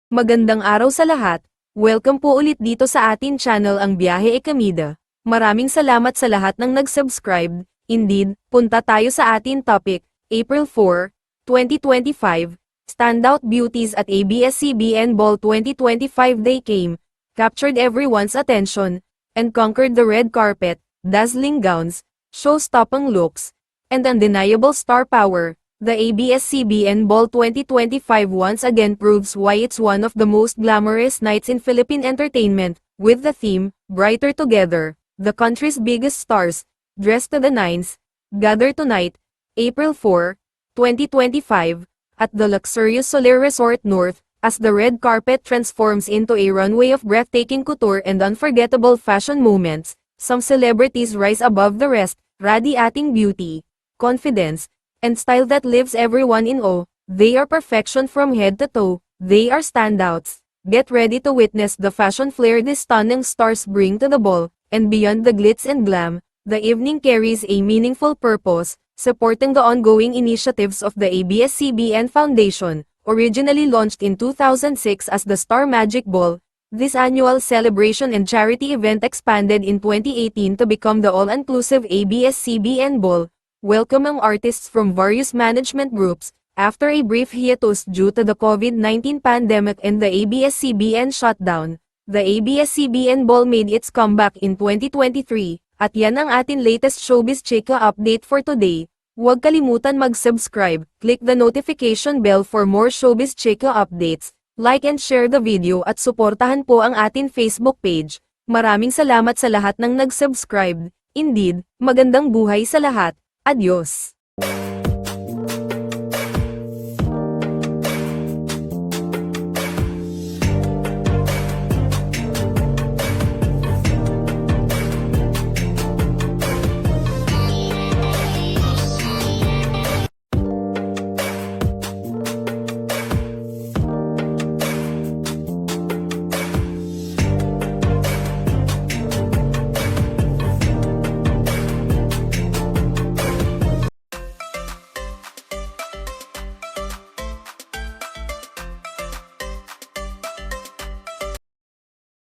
Magandang araw sa lahat. Welcome po ulit dito sa atin channel ang Biyahe Ekamida. Maraming salamat sa lahat ng nag-subscribe. Indeed, punta tayo sa atin topic, April 4, 2025, Standout Beauties at ABS-CBN Ball 2025 They came, captured everyone's attention, and conquered the red carpet, dazzling gowns, show-stopping looks, and undeniable star power. The ABS-CBN Ball 2025 once again proves why it's one of the most glamorous nights in Philippine entertainment, with the theme, Brighter Together. The country's biggest stars, dressed to the nines, gather tonight, April 4, 2025, at the luxurious Soler Resort North, as the red carpet transforms into a runway of breathtaking couture and unforgettable fashion moments. Some celebrities rise above the rest, radiating beauty, confidence, and style that leaves everyone in awe. They are perfection from head to toe. They are standouts. Get ready to witness the fashion flair these stunning stars bring to the ball, and beyond the glitz and glam, the evening carries a meaningful purpose, supporting the ongoing initiatives of the ABS-CBN Foundation. Originally launched in 2006 as the Star Magic Ball, this annual celebration and charity event expanded in 2018 to become the all-inclusive ABS-CBN Ball, welcoming artists from various management groups. After a brief hiatus due to the COVID-19 pandemic and the ABS-CBN shutdown, the ABS-CBN Ball made its comeback in 2023, at yan ang atin latest showbiz chika update for today. Huwag kalimutan mag-subscribe, click the notification bell for more showbiz chika updates, like and share the video at suportahan po ang atin Facebook page. Maraming salamat sa lahat ng nag-subscribe. Indeed, magandang buhay sa lahat. Adios!